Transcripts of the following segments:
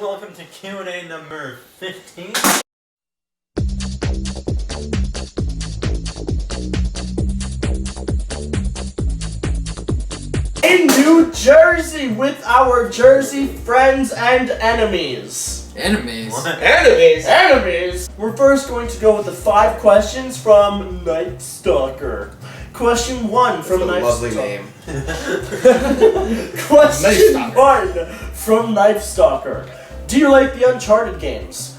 welcome to Q&A number 15. In New Jersey with our Jersey friends and enemies. Enemies? What? Enemies? Enemies! We're first going to go with the 5 questions from Night Stalker. Question 1 from Night Lovely Stalker. name. Question 1 from Night Stalker. Do you like the Uncharted games?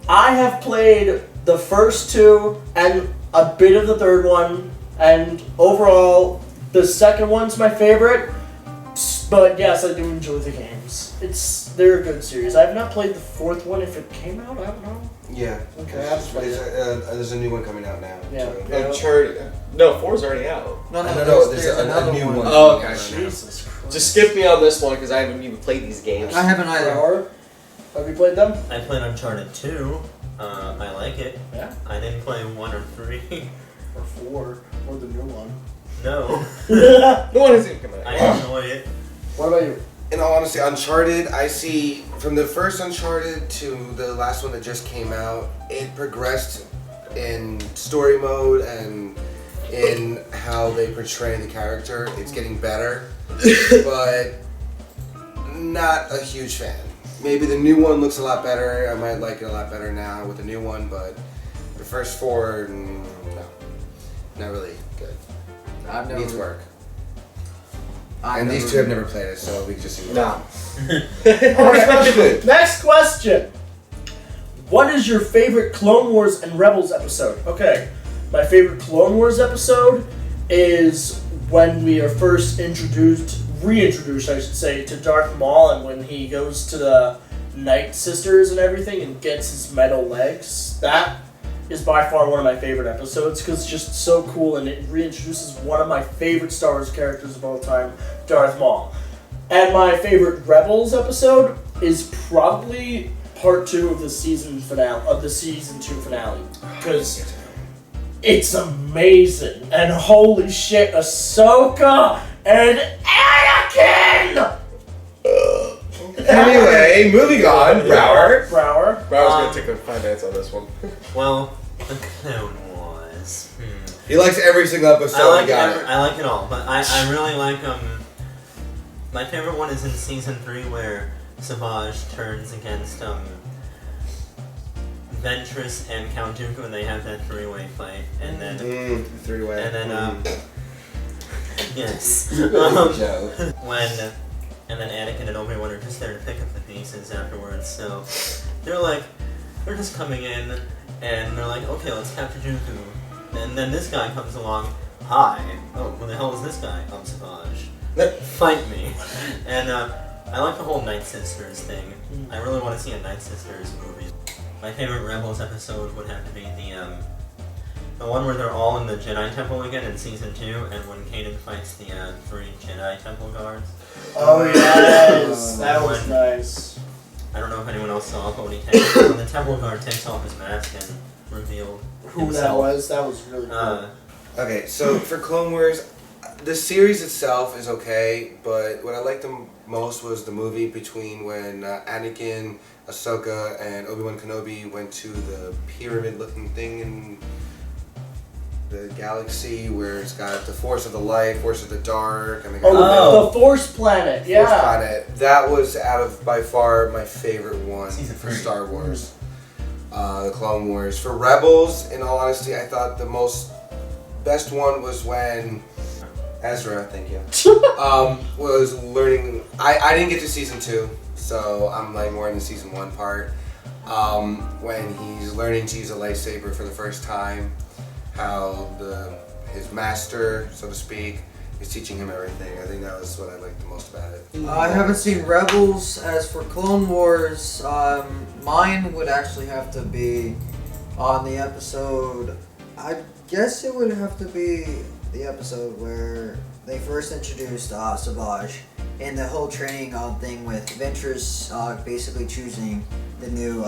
I have played the first 2 and a bit of the third one, and overall, the second one's my favorite. But yes, I do enjoy the games. They're a good series. I have not played the 4th one. If it came out, I don't know. Yeah. Okay, I have to play it. There's a new one coming out now. Yeah. So. No, 4's already out. No, There's a new one. Oh, okay. Jesus Christ. Just skip me on this one because I haven't even played these games. I haven't either. Or, have you played them? I played Uncharted 2. I like it. Yeah. I didn't play 1 or 3. Or 4. Or the new one. No. The one hasn't even come out. I enjoy it. What about you? In all honesty, Uncharted, I see from the first Uncharted to the last one that just came out, it progressed in story mode and in how they portray the character. It's getting better, but not a huge fan. Maybe the new one looks a lot better. I might like it a lot better now with the new one, but the first 4, no, not really good. I've never Needs work. And these 2 have never played it, so we can just see. No. Next question. What is your favorite Clone Wars and Rebels episode? Okay, my favorite Clone Wars episode is when we are first reintroduced, I should say, to Darth Maul, and when he goes to the Night Sisters and everything and gets his metal legs. That is by far one of my favorite episodes because it's just so cool, and it reintroduces one of my favorite Star Wars characters of all time, Darth Maul. And my favorite Rebels episode is probably part 2 of the season 2 finale, because it's amazing, and holy shit, Ahsoka and Anakin! Anyway, moving on. Brower. Brower's gonna take the finance on this one. Well, the Clone Wars. He likes every single episode. I like it all, but I really like my favorite one is in season 3 where Savage turns against Ventress and Count Dooku, and they have that 3-way fight, and then 3-way. and then yes, when. And then Anakin and Obi-Wan are just there to pick up the pieces afterwards. So they're just coming in, and they're like, okay, let's capture Dooku. And then this guy comes along. Hi. Oh, who the hell is this guy? I'm Savage. Fight me. And I like the whole Night Sisters thing. I really want to see a Night Sisters movie. My favorite Rebels episode would have to be the one where they're all in the Jedi Temple again in season 2, and when Kanan fights the 3 Jedi Temple guards. Oh yes, that was nice. I don't know if anyone else saw it, but when the Temple guard takes off his mask and revealed who himself. that was really cool. Okay, so for Clone Wars, the series itself is okay, but what I liked the most was the movie between when Anakin, Ahsoka, and Obi-Wan Kenobi went to the pyramid-looking thing in the galaxy where it's got the Force of the Light, Force of the Dark, and the Force Planet, yeah. Force Planet. That was by far my favorite one Season for 3. Star Wars. The Clone Wars. For Rebels, in all honesty, I thought the best one was when Ezra, thank you, was learning. I didn't get to season 2, so I'm like more in the season 1 part. When he's learning to use a lightsaber for the first time. How his master, so to speak, is teaching him everything. I think that was what I liked the most about it. I haven't seen Rebels. As for Clone Wars, mine would actually have to be on the episode. I guess it would have to be the episode where they first introduced Savage and the whole training thing with Ventress basically choosing the new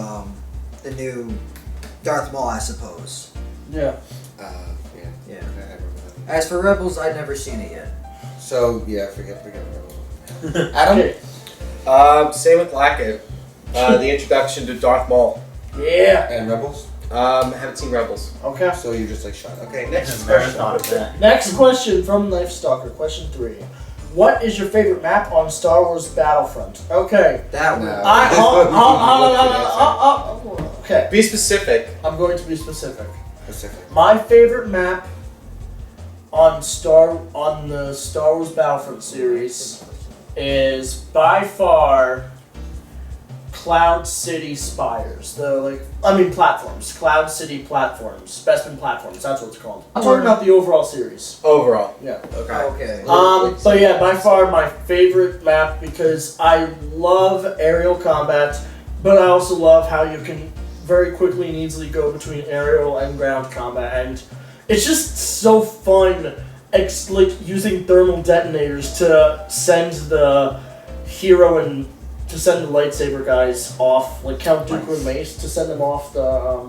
Darth Maul, I suppose. Yeah. Yeah. As for Rebels, I've never seen it yet. So yeah, forget Rebels. Adam? Same with Lackett. The introduction to Darth Maul. Yeah. And Rebels? Haven't seen Rebels. Okay. So you're just like Sean. Okay, Next next marathon question. of that. Next question from Knife Stalker. Question 3. What is your favorite map on Star Wars Battlefront? Okay. That one. No. Okay. Be specific. I'm going to be specific. Pacific. My favorite map on the Star Wars Battlefront series is by far Cloud City Spires. Platforms. Cloud City platforms. Bespin platforms. That's what it's called. I'm talking about the overall series. Overall. Yeah. Okay. Okay. But yeah, by far my favorite map because I love aerial combat, but I also love how you can very quickly and easily go between aerial and ground combat, and it's just so fun. Using thermal detonators to send the hero and to send the lightsaber guys off, like Count Dooku and Mace, to send them off the.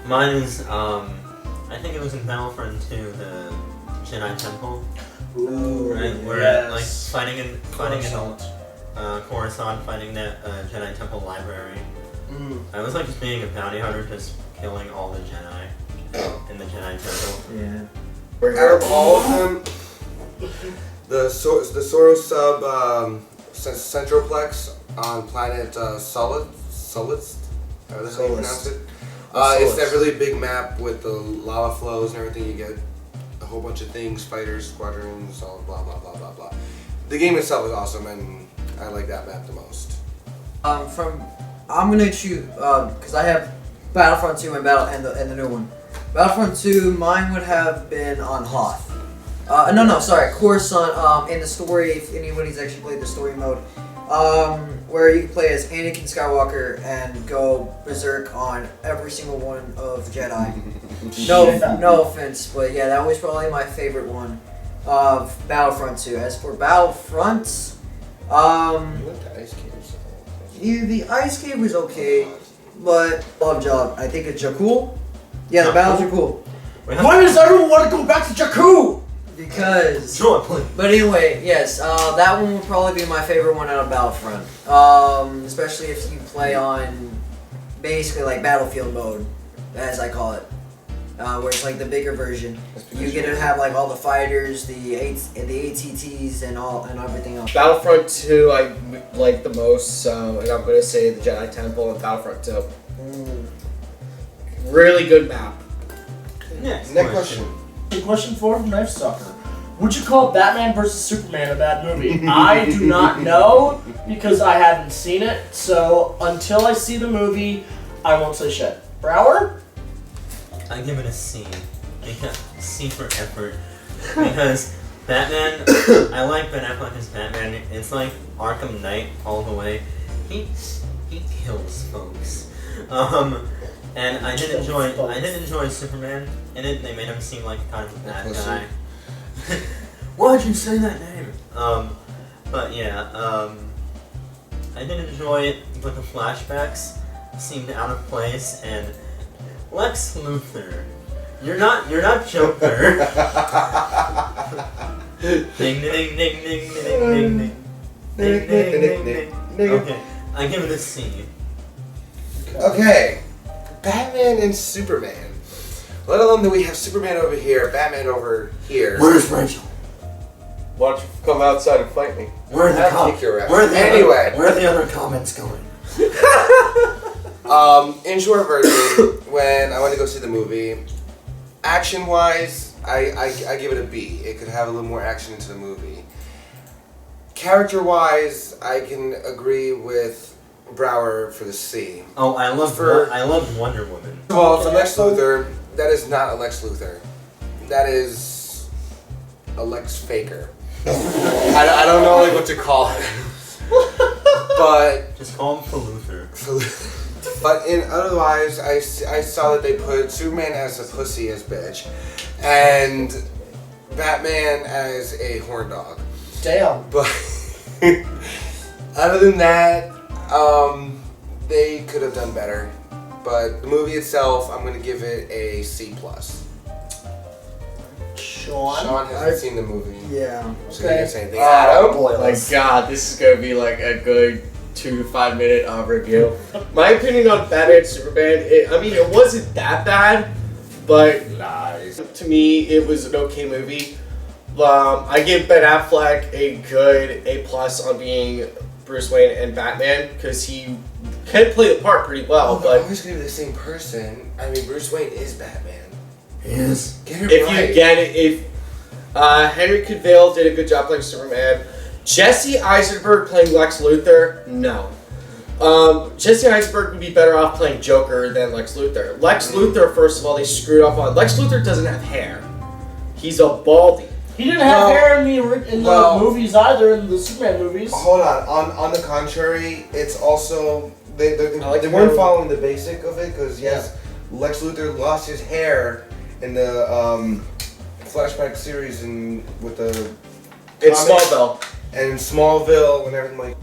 Mine is, I think it was in Battlefront 2, the Jedi Temple. Ooh, Right, where yes. fighting in Coruscant, fighting that Jedi Temple library. Mm. I was like just being a bounty hunter, just killing all the Jedi in the Jedi Temple. Yeah. Out of all of them, the Soros sub Centroplex on planet Solist, however how you pronounce it. It's that really big map with the lava flows and everything. You get a whole bunch of things, fighters, squadrons, all blah blah blah blah blah. The game itself is awesome, and I like that map the most. I'm gonna choose because I have Battlefront 2 and the new one. Battlefront 2, mine would have been on Hoth. Coruscant. In the story, if anybody's actually played the story mode, where you can play as Anakin Skywalker and go berserk on every single one of the Jedi. No offense, but yeah, that was probably my favorite one of Battlefront 2. As for Battlefront, You went to Ice Caves. the Ice Cave was okay, but love job. I think it's Jakku. Yeah, the battles are cool. Why does everyone want to go back to Jakku? Because. Sure, please. But anyway, yes, that one will probably be my favorite one out of Battlefront. Especially if you play on basically like Battlefield mode, as I call it. Where it's like the bigger version. You get to have like all the fighters, the ATTs, and everything else. Battlefront 2 I like the most, and I'm going to say the Jedi Temple and Battlefront 2. Really good map. Next question. Question 4 from Knife Stalker. Would you call Batman vs Superman a bad movie? I do not know because I haven't seen it. So until I see the movie, I won't say shit. Brower? I give it a C. C for effort. Because Batman, I like Ben Affleck as Batman. It's like Arkham Knight all the way. He kills folks. And I did enjoy Superman in it. They made him seem like kind of a bad guy. Why'd you say that name? But yeah, I did enjoy it, but the flashbacks seemed out of place, and Lex Luthor, you're not Joker. Ding ding ding ding ding ding ding ding ding ding ding. Okay, I give it a C. Okay, Batman and Superman. Let alone that we have Superman over here, Batman over here. Where's Rachel? Why don't you come outside and fight me? Where are the I'll kick your ass. Where are the other comments going? In short version, when I went to go see the movie, action-wise, I give it a B. It could have a little more action into the movie. Character-wise, I can agree with Brower for the C. Oh, I love Wonder Woman. Well, for Lex Luthor, that is not a Lex Luthor. That is a Lex Faker. I don't know like what to call it. But Just call him for Luthor. but otherwise, I saw that they put Superman as a pussy-ass bitch, and Batman as a horn dog. Damn. But other than that, they could have done better. But the movie itself, I'm gonna give it a C+. Sean hasn't seen the movie. Yeah. So you can say anything. Oh my god, this is gonna be like a good 2 to 5 minute review. My opinion on Batman Superman, it wasn't that bad, but Lies. to me, it was an okay movie. I give Ben Affleck a good A+ on being Bruce Wayne and Batman because he can play the part pretty well. They're But always gonna be the same person. I mean, Bruce Wayne is Batman. he is. Get it If right. you get it, if Henry Cavill did a good job playing Superman, Jesse Eisenberg playing Lex Luthor, no. Jesse Eisenberg would be better off playing Joker than Lex Luthor. Lex Luthor, first of all, they screwed up on. Lex Luthor doesn't have hair. He's a baldy. He didn't have hair in the movies either, in the Superman movies. Hold on the contrary, it's also they like they the weren't movie. following the basic of it because yes, Lex Luthor lost his hair in the flashback series with the It's comics Smallville. and Smallville and everything like.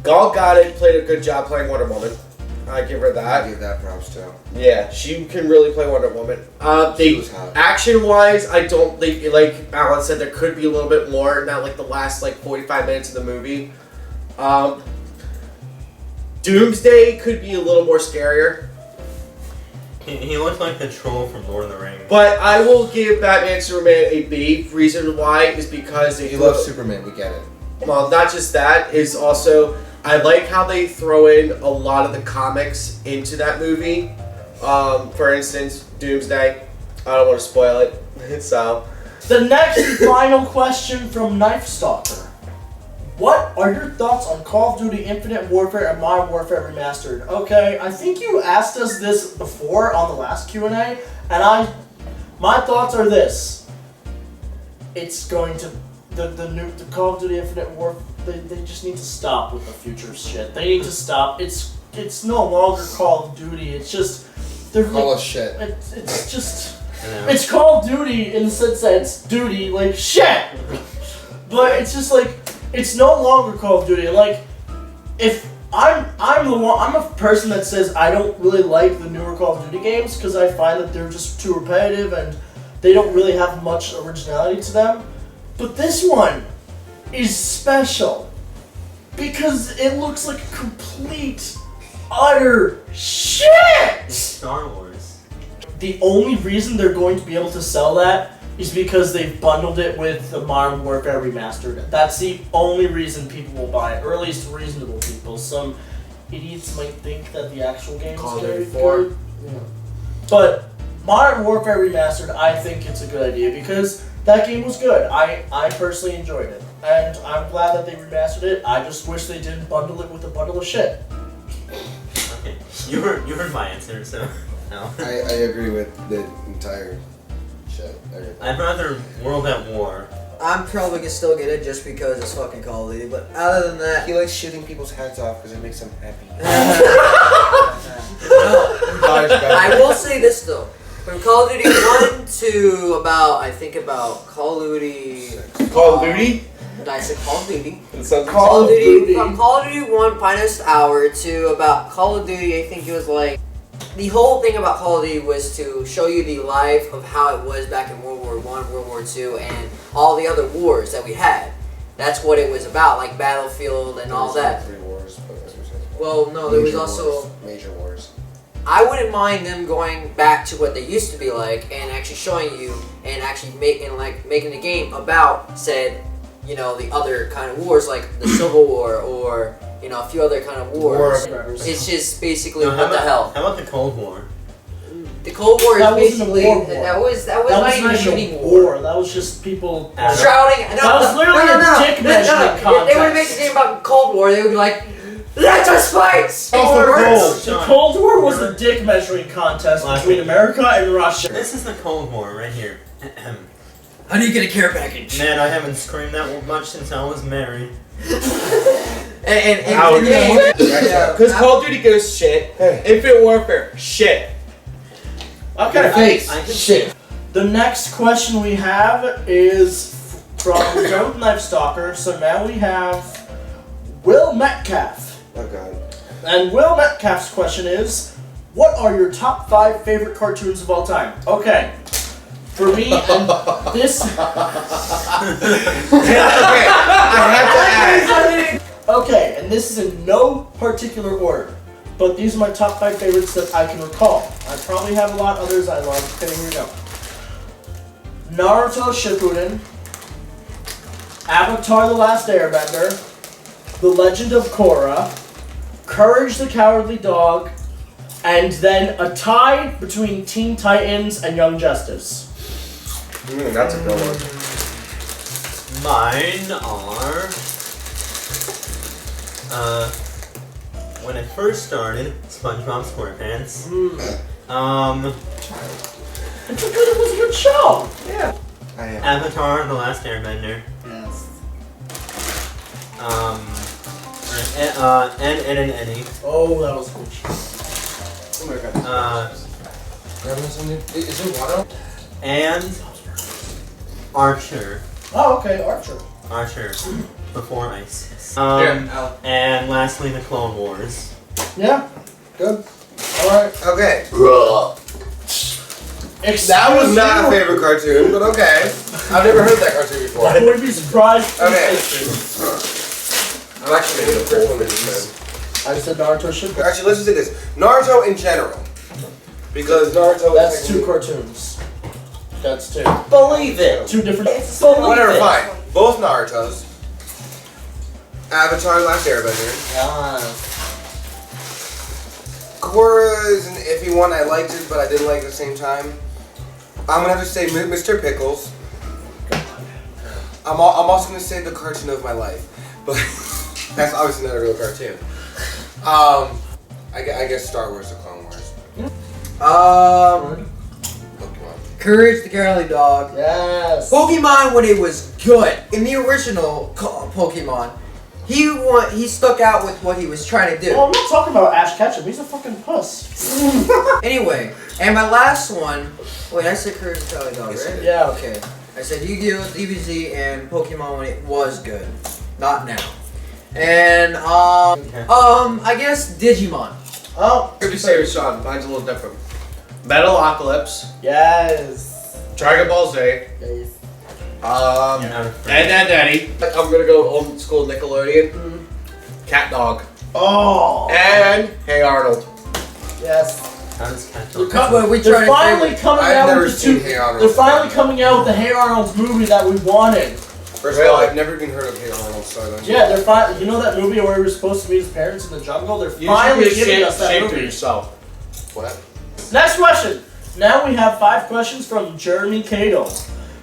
Gal Gadot played a good job playing Wonder Woman. I give her I that. give that props to. Yeah, she can really play Wonder Woman. She was hot. Action-wise, I don't think, like Alan said, there could be a little bit more, not like the last 45 minutes of the movie. Doomsday could be a little more scarier. He looked like the troll from Lord of the Rings. But I will give Batman Superman a B. Reason why is because You love Superman, we get it. well, not just that, is also I like how they throw in a lot of the comics into that movie. For instance, Doomsday. I don't want to spoil it. So The next and final question from Knife Stalker. What are your thoughts on Call of Duty Infinite Warfare and Modern Warfare Remastered? Okay, I think you asked us this before on the last Q&A, and my thoughts are this. It's going to, the Call of Duty Infinite Warfare, they just need to stop with the future shit. They need to stop. It's no longer Call of Duty, it's just, they're Call like, us shit. it's just, Yeah. it's Call of Duty in the sense that it's duty, like shit! But it's just like, it's no longer Call of Duty. Like, if I'm a person that says I don't really like the newer Call of Duty games because I find that they're just too repetitive and they don't really have much originality to them. But this one is special because it looks like complete, utter shit! Star Wars. The only reason they're going to be able to sell that is because they've bundled it with the Modern Warfare Remastered. That's the only reason people will buy it, or at least reasonable people. Some idiots might think that the actual game is Call of going to Duty be 4. good. Yeah. But Modern Warfare Remastered, I think it's a good idea because that game was good. I personally enjoyed it. And I'm glad that they remastered it. I just wish they didn't bundle it with a bundle of shit. Okay, you heard my answer, so no. I agree with the entire shit. Everything. I'd rather World at War. I'm probably gonna still get it just because it's fucking Call of Duty, but other than that, He likes shooting people's heads off because it makes them happy. no. I will say this though. From Call of Duty 1 to about Call of Duty. Call of Duty. Did I say Call of Duty? It sounds Call of Duty. From Call of Duty 1 Finest Hour to about Call of Duty, I think it was like. The whole thing about Call of Duty was to show you the life of how it was back in World War I, World War II, and all the other wars that we had. That's what it was about, like Battlefield and all that. 3 wars, but as we said. Well, no, there was Major also. wars. Major wars. I wouldn't mind them going back to what they used to be like and actually showing you and actually making the game about said, the other kind of wars like the Civil War or a few other kind of wars. It's just basically No, what the hell. How about the Cold War? The Cold War That is wasn't a basically war. that was That not was even not a shooting a war. war. That was just people. Shrouding. That was literally a dick measuring If they would contest. make a game about Cold War, they would be like, "Let us fight!" The Cold War was a dick measuring contest between America and Russia. This is the Cold War right here. How do you get a care package? Man, I haven't screamed that much since I was married. And Ouch. the game. Because Call of Duty goes shit. Infinite Warfare, shit. Okay, face. I can shit. The next question we have is from Joe Knife Stalker. So now we have Will Metcalf. Oh god. And Will Metcalf's question is, what are your top 5 favorite cartoons of all time? Okay. For me, and this... Okay, I have to ask. Okay, and this is in no particular order, but these are my top 5 favorites that I can recall. I probably have a lot others I love. Okay, here we go. Naruto Shippuden, Avatar: The Last Airbender, The Legend of Korra, Courage the Cowardly Dog, and then a tie between Teen Titans and Young Justice. That's a good one. Mine are when I first started SpongeBob SquarePants. It was a good show. Yeah. Avatar: The Last Airbender. Yes. And Eddie. Oh, that was a good show. Oh my god. Is it water? And Archer. Oh, okay, Archer. Archer. Before ISIS. Al. And lastly, the Clone Wars. Yeah, good. All right. Okay. That That was not a favorite cartoon, but okay. I've never heard that cartoon before. I wouldn't be surprised. Okay. I'm actually making the first one that you said. I said Naruto should. Actually, let's just say this: Naruto in general, because Naruto. That's is 2 cartoons. That's 2. Believe it! 2 different. Whatever, fine. Both Narutos. Avatar: Last Airbender. Korra is an iffy one. I liked it, but I didn't like it at the same time. I'm gonna have to say Mr. Pickles. I'm also gonna say the cartoon of my life, but that's obviously not a real cartoon. I guess Star Wars: The Clone Wars. Um, Pokemon. Courage the Cowardly Dog. Yes. Pokemon when it was good. In the original Pokemon, he stuck out with what he was trying to do. Well, I'm not talking about Ash Ketchum. He's a fucking puss. Anyway, and my last one. Wait, I said Courage the Cowardly Dog, Yes, you right? did. Yeah. Okay. I said Yu-Gi-Oh, DBZ, and Pokemon when it was good, not now. And I guess Digimon. Oh. Good to say it, Sean. Mine's a little different. Metalocalypse, Yes. Dragon Ball Z, Yes. and Daddy. I'm gonna go old school Nickelodeon. Cat Dog. Oh. And Hey Arnold. Yes. How does Cat They're Dog? They're finally coming I've out never with the seen 2. Hey Arnold. They're finally coming out with the Hey Arnold movie that we wanted. First of all, I've never even heard of Hey Arnold, so I don't. Yeah, they're finally. You know that movie where we were supposed to meet his parents in the jungle? They're You finally should be giving us that ashamed of movie. yourself. What? Next question. Now we have 5 questions from Jeremy Cato.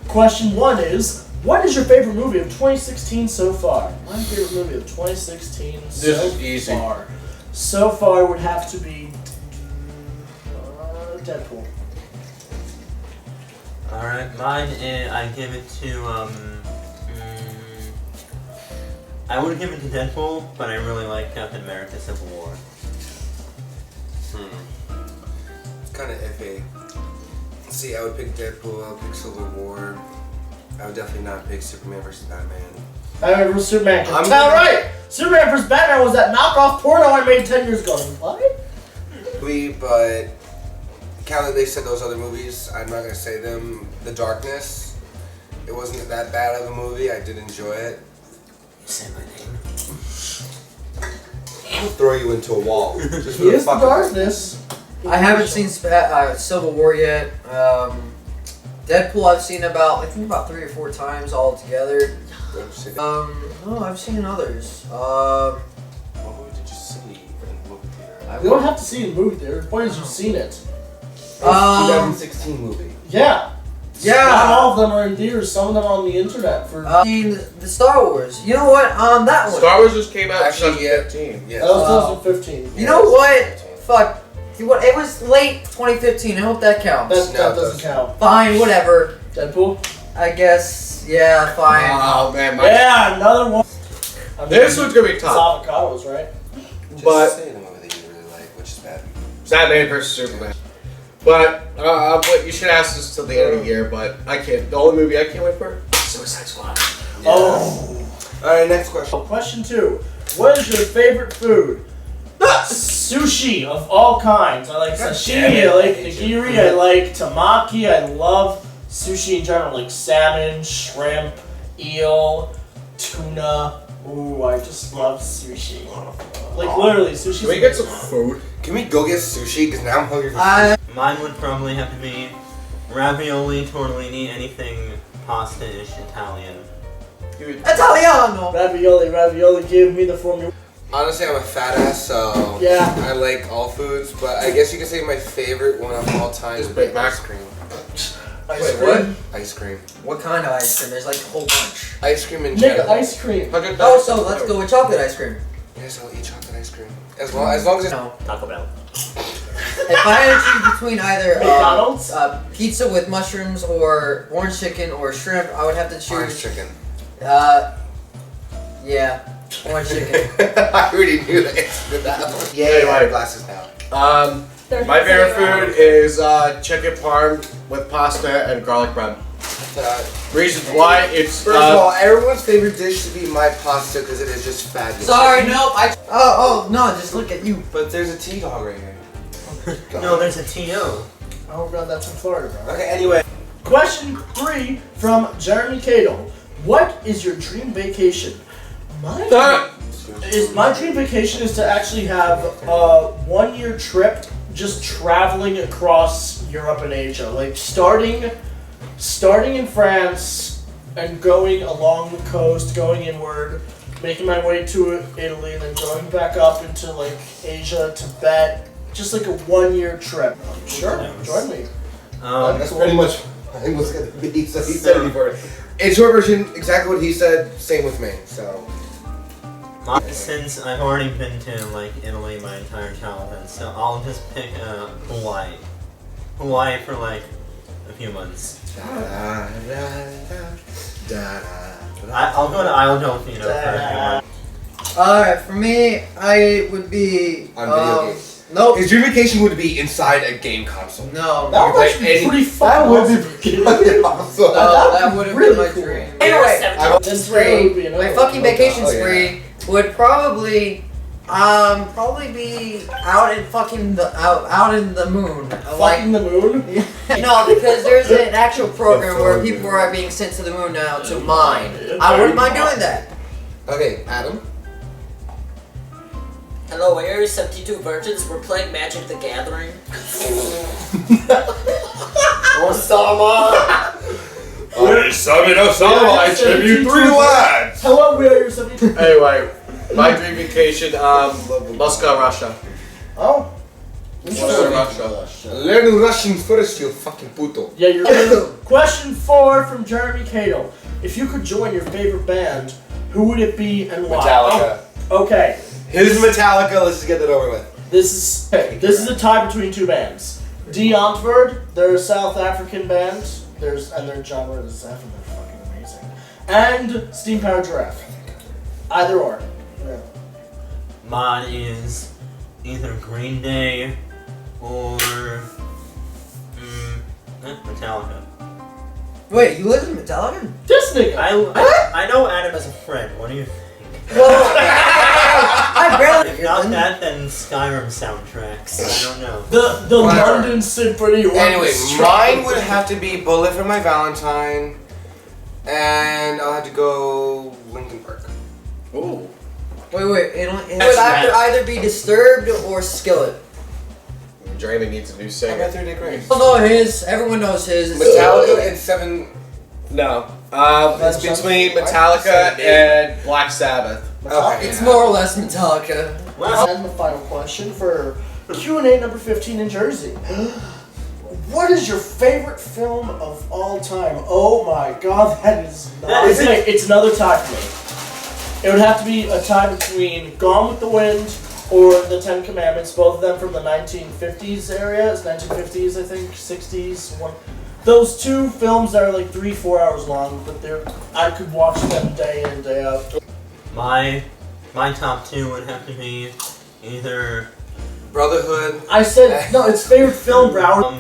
Question 1 is, what is your favorite movie of 2016 so far? My favorite movie of 2016 This so is easy. far. So far would have to be Deadpool. Alright, mine is, I give it to, I would give it to Deadpool, but I really like Captain America Civil War. It's kind of iffy. See, I would pick Deadpool. I would pick Civil War. I would definitely not pick Superman versus Batman. I remember Superman. I'm All gonna- right. Superman vs. Batman was that knockoff porno I made 10 years ago. What? But Callie, they said those other movies. I'm not gonna say them. The Darkness. It wasn't that bad of a movie. I did enjoy it. You say my name. I'll throw you into a wall. Just for He the is the fuck of it. darkness. I haven't seen Civil War yet. Deadpool I've seen about 3 or 4 times all together. No, I've seen others. What movie did you see in the movie theater? You don't have to see it in the movie theater. The point is you've seen it. 2016 movie. Yeah. Yeah. Not all of them are in theaters. Some of them are on the internet for. I mean, the Star Wars. You know what? That one. Star Wars just came out in Actually, yeah. 2015. Yes. That was 2015. You know what? Fuck. What? It was late 2015. I hope that counts. That doesn't count. Fine, whatever. Deadpool. I guess. Yeah, fine. Oh man, Yeah, another one. I mean, This one's gonna be it's tough. avocados, right? Just But- say the movie that you really like, which is bad. Batman versus Superman. But you should ask this till the end of the year. But I can't. The only movie I can't wait for Suicide Squad. Oh. Alright, next question. Question 2. What is your favorite food? Sushi of all kinds. I like sashimi, I like nigiri, I like tamaki, I love sushi in general, like salmon, shrimp, eel, tuna, Ooh, I just love sushi. Like literally, sushi. Can we get some food? Can we go get sushi? Because now I'm hungry for sushi. Mine would probably have to be ravioli, tortellini, anything pasta-ish Italian. Italiano! Ravioli, give me the formula. Honestly, I'm a fat ass, so Yeah. I like all foods, but I guess you could say my favorite one of all time Is is Big Mac. ice cream. Wait, what? Ice cream. What kind of ice cream? There's like a whole bunch. Ice cream in Nigga, general. ice cream. Oh, so let's go with chocolate ice cream. Yes, I'll eat chocolate ice cream. As long as it's No. Taco Bell. If I had to choose between either McDonald's? pizza with mushrooms or orange chicken or shrimp, I would have to orange choose. chicken. Yeah, orange chicken. I already knew the answer to that one. Yeah, Anyway. I have glasses now. My favorite food is chicken parm with pasta and garlic bread. Reasons why it's First of all, everyone's favorite dish should be my pasta because it is just fabulous. Sorry, nope. Oh no, just look at you. But there's a T-dog right here. No, there's a T.O. Oh god, that's in Florida, bro. Okay, anyway. Question 3 from Jeremy Cadle. What is your dream vacation? My dream vacation is to actually have a 1-year trip just traveling across Europe and Asia. Like starting in France and going along the coast, going inward, making my way to Italy, and then going back up into like Asia, Tibet. Just like a 1-year trip. Sure, join me. That's pretty much what I was going to be. So he said it before. In short version, exactly what he said, same with me. So. Since I've already been to like Italy my entire childhood, so I'll just pick Hawaii. Hawaii for like a few months. I'll go to Isle Delfino for a few months. Alright, for me, I would be. On video games. Nope. His dream vacation would be inside a game console. No. That would play actually be any- pretty fun. That would be pretty awesome. That would have really been my cool. dream. Anyway, Anyway, Then would be spree. another My one. fucking vacation Oh, yeah. spree would probably be out in fucking out in the moon. Fucking the moon? No, because there's an actual program where people are being sent to the moon now to mine. I wouldn't mind doing that. Okay, Adam. Hello, we're Area 72 Virgins. We're playing Magic the Gathering. Osama! I tribute 3 lads. Hello, we are your 72. Anyway, my dream vacation, Moscow, Russia. Oh. Moscow, Russia. Learn Russian first, you fucking puto. Yeah, you're Question 4 from Jeremy Cadle. If you could join your favorite band, who would it be and why? Metallica. Oh, okay. His Metallica, let's just get that over with. This is a tie between 2 bands. Zaandarbrow, they're a South African band. Their genre is F and they're fucking amazing. And Steam Powered Giraffe. Either or. Yeah. Mine is either Green Day or Metallica. Wait, you live in Metallica? This nigga! I know Adam as a friend. What do you think? Well, I barely. If not that, then Skyrim soundtracks. I don't know. The Whatever. London Symphony Orchestra. Anyway, mine would have to be Bullet for My Valentine, and I'll have to go Linkin Park. Ooh. Wait. It would have to either be Disturbed or Skillet. Jeremy needs a new I singer. got 3 Day Grace. I know his. Everyone knows his. It's Metallica and 7. No. It's between Metallica and Black Sabbath. Okay. It's more or less Metallica. And the final question for Q&A number 15 in Jersey. What is your favorite film of all time? Oh my god, that is not... It's another tie for me. It would have to be a tie between Gone with the Wind or The 10 Commandments, both of them from the 1950s area. It's 1950s, I think, 60s. Those 2 films that are like 3-4 hours long, but I could watch them day in, day out. My top 2 would have to be either Brotherhood. I said, no, it's favorite film, bro.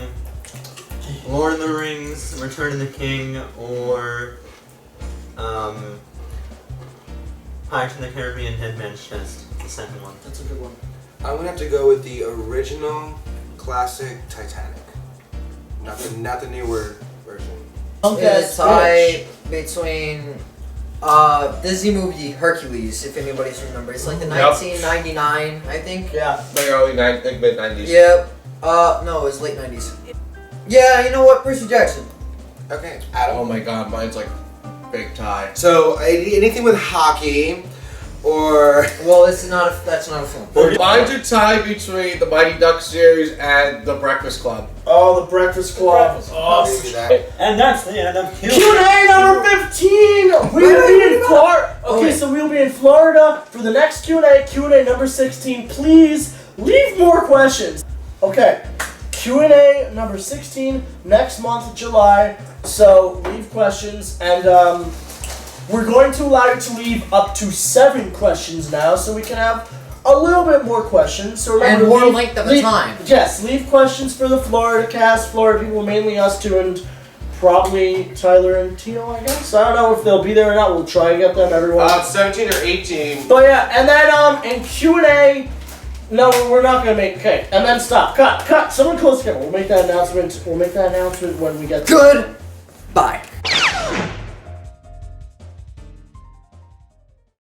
Lord of the Rings, Return of the King, or Pirates of the Caribbean, Dead Man's Chest, the second one. That's a good one. I'm gonna have to go with the original classic Titanic. Not the newer version. It's a tie between Disney movie Hercules, if anybody's remember. It's like the 1999, I think. Yeah. Like early mid 90s. Yep. No, it was late 90s. Yeah, you know what? Percy Jackson. Okay, Adam. Oh my god, mine's like big tie. So anything with hockey, or Well, that's not a film. Mine's a tie between the Mighty Ducks series and the Breakfast Club. Oh, the Breakfast Club. Oh. maybe that. And that's the end of Q&A number 15. We will be in Florida. Okay, so we will be in Florida for the next Q&A. Q&A number 16. Please leave more questions. Okay. Q&A number 16 next month, July. So leave questions, and we're going to allow you to leave up to 7 questions now, so we can have a little bit more questions. So remember, And more length of the time. Yes, leave questions for the Florida cast, Florida people, mainly us two, and probably Tyler and Tino, I guess. I don't know if they'll be there or not. We'll try to get them, everyone. 17 or 18. But yeah, and then in Q&A, no, we're not gonna make. Okay, and then stop. Cut. Someone close the camera. We'll make that announcement. We'll make that announcement when we get. Good. Bye.